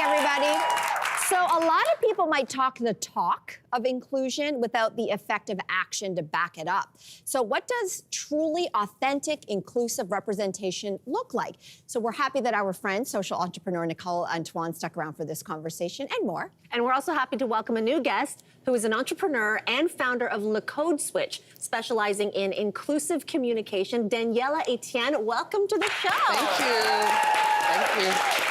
everybody. So a lot of people might talk the talk of inclusion without the effective action to back it up. So what does truly authentic, inclusive representation look like? So we're happy that our friend, social entrepreneur Nicole Antoine, stuck around for this conversation and more. And we're also happy to welcome a new guest who is an entrepreneur and founder of Le Code Switch, specializing in inclusive communication. Daniella Etienne, welcome to the show. Thank you. Thank you.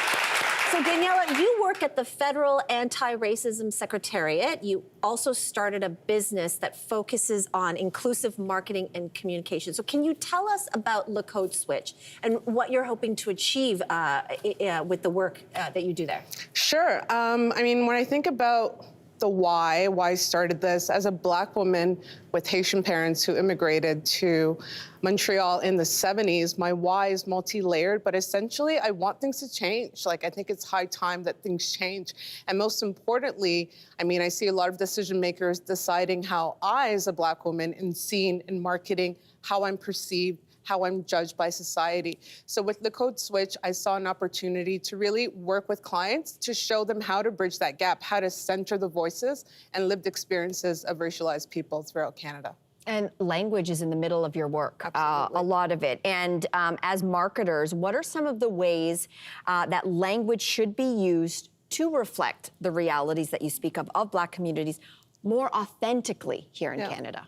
So Daniella, you work at the Federal Anti-Racism Secretariat. You also started a business that focuses on inclusive marketing and communication. So can you tell us about Le Code Switch and what you're hoping to achieve with the work that you do there? Sure. I mean, when I think about the why I started this, as a Black woman with Haitian parents who immigrated to Montreal in the 70s, my why is multi-layered, but essentially I want things to change. Like, I think it's high time that things change. And most importantly, I mean, I see a lot of decision makers deciding how I, as a Black woman, am seen in marketing, how I'm perceived, how I'm judged by society. So with the Code Switch, I saw an opportunity to really work with clients to show them how to bridge that gap, how to center the voices and lived experiences of racialized people throughout Canada. And language is in the middle of your work, a lot of it. And as marketers, what are some of the ways that language should be used to reflect the realities that you speak of Black communities more authentically here in Canada?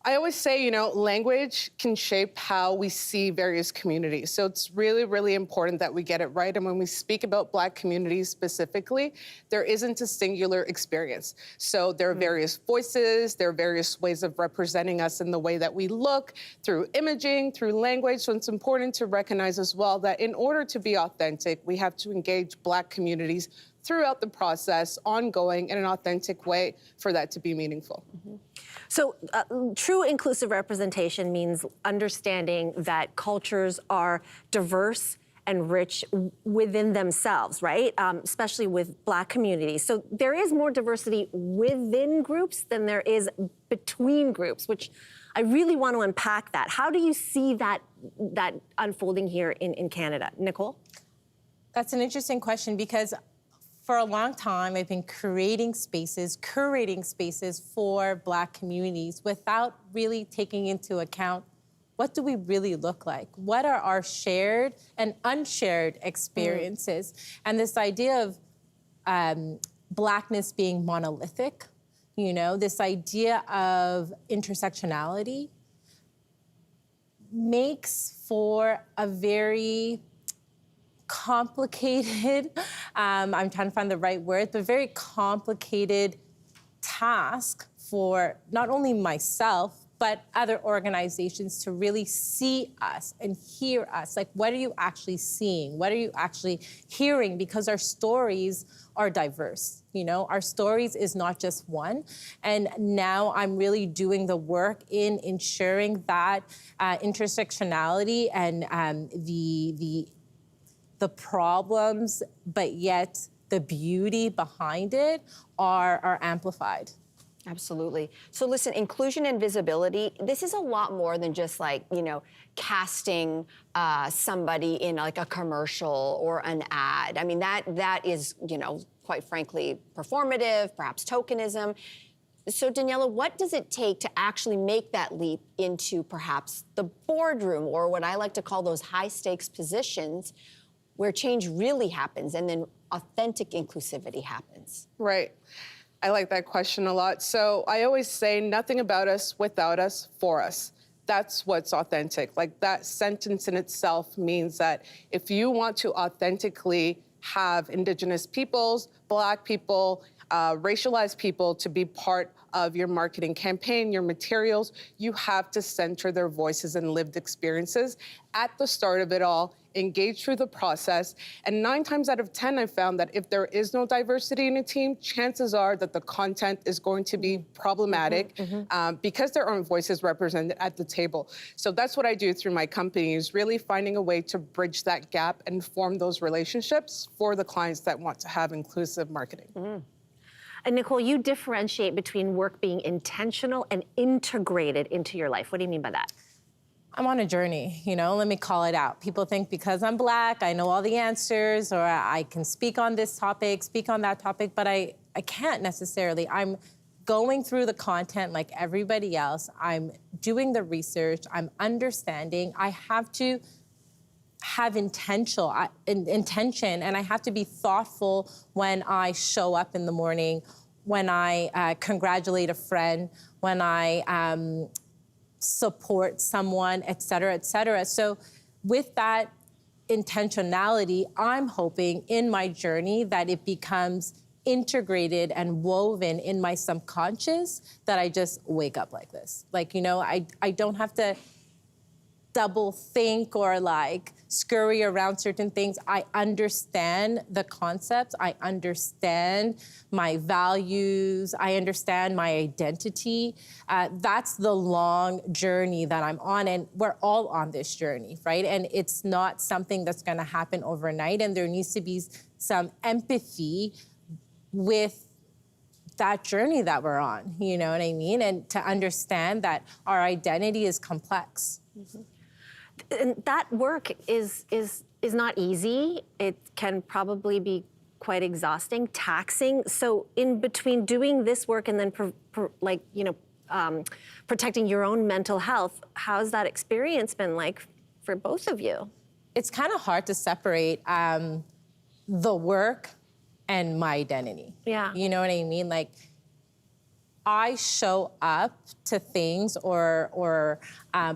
I always say, you know, language can shape how we see various communities. So it's really, really important that we get it right. And when we speak about Black communities specifically, there isn't a singular experience. So there are various voices, there are various ways of representing us in the way that we look, through imaging, through language. So it's important to recognize as well that in order to be authentic, we have to engage Black communities throughout the process, ongoing, in an authentic way for that to be meaningful. So true inclusive representation means understanding that cultures are diverse and rich within themselves, right? Especially with Black communities. So there is more diversity within groups than there is between groups, which I really want to unpack that. How do you see that unfolding here in Canada? Nicole? That's an interesting question because for a long time, I've been curating spaces for Black communities without really taking into account what do we really look like? What are our shared and unshared experiences? And this idea of Blackness being monolithic, you know, this idea of intersectionality makes for a very complicated, I'm trying to find the right word, but very complicated task for not only myself, but other organizations to really see us and hear us. Like, what are you actually seeing? What are you actually hearing? Because our stories are diverse, you know? Our stories is not just one. And now I'm really doing the work in ensuring that intersectionality and the problems, but yet the beauty behind it are amplified. Absolutely. So listen, inclusion and visibility, this is a lot more than just like, you know, casting somebody in like a commercial or an ad. I mean, that is, you know, quite frankly, performative, perhaps tokenism. So Daniella, what does it take to actually make that leap into perhaps the boardroom, or what I like to call those high stakes positions where change really happens and then authentic inclusivity happens? Right. I like that question a lot. So I always say nothing about us without us for us. That's what's authentic. Like, that sentence in itself means that if you want to authentically have Indigenous peoples, Black people, racialized people to be part of your marketing campaign, your materials, you have to center their voices and lived experiences at the start of it all, engage through the process. And 9 times out of 10, I've found that if there is no diversity in a team, chances are that the content is going to be problematic because there aren't voices represented at the table. So that's what I do through my company, is really finding a way to bridge that gap and form those relationships for the clients that want to have inclusive marketing. And Nicole, you differentiate between work being intentional and integrated into your life. What do you mean by that? I'm on a journey, let me call it out. People think because I'm Black, I know all the answers, or I can speak on this topic, speak on that topic, but I can't necessarily. I'm going through the content like everybody else. I'm doing the research, I'm understanding. I have to have intention, and I have to be thoughtful when I show up in the morning, when I congratulate a friend, when I support someone, et cetera, et cetera. So with that intentionality, I'm hoping in my journey that it becomes integrated and woven in my subconscious, that I just wake up like this. Like, I don't have to double think or like scurry around certain things. I understand the concepts. I understand my values. I understand my identity. That's the long journey that I'm on, and we're all on this journey, right? And it's not something that's going to happen overnight, and there needs to be some empathy with that journey that we're on, you know what I mean? And to understand that our identity is complex. Mm-hmm. And that work is not easy. It can probably be quite exhausting, taxing. So in between doing this work and then protecting your own mental health, how's that experience been like for both of you? It's kind of hard to separate the work and my identity. Yeah. You know what I mean? Like, I show up to things or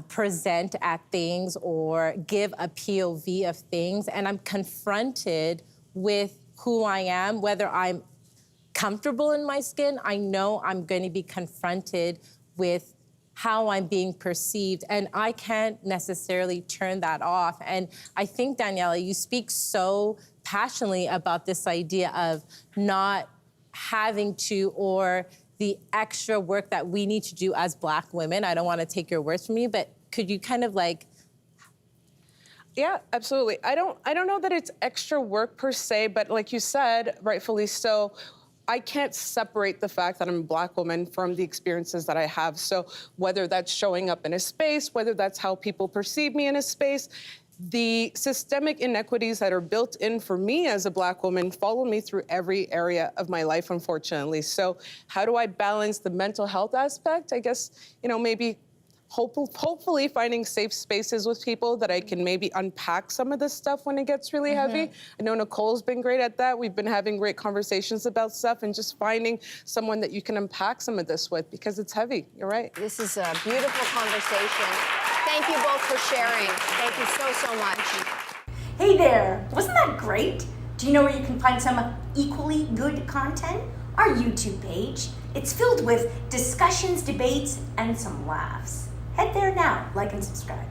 present at things or give a POV of things, and I'm confronted with who I am, whether I'm comfortable in my skin. I know I'm going to be confronted with how I'm being perceived, and I can't necessarily turn that off. And I think, Daniella, you speak so passionately about this idea of not having to, or the extra work that we need to do as Black women. I don't want to take your words from you, but could you kind of like... Yeah, absolutely. I don't know that it's extra work per se, but like you said, rightfully so, I can't separate the fact that I'm a Black woman from the experiences that I have. So whether that's showing up in a space, whether that's how people perceive me in a space, the systemic inequities that are built in for me as a Black woman follow me through every area of my life, unfortunately. So how do I balance the mental health aspect? I guess, maybe hopefully finding safe spaces with people that I can maybe unpack some of this stuff when it gets really heavy. I know Nicole's been great at that. We've been having great conversations about stuff, and just finding someone that you can unpack some of this with, because it's heavy. You're right. This is a beautiful conversation. Thank you both for sharing. Thank you so much. Hey there, wasn't that great? Do you know where you can find some equally good content? Our YouTube page. It's filled with discussions, debates, and some laughs. Head there now, like and subscribe.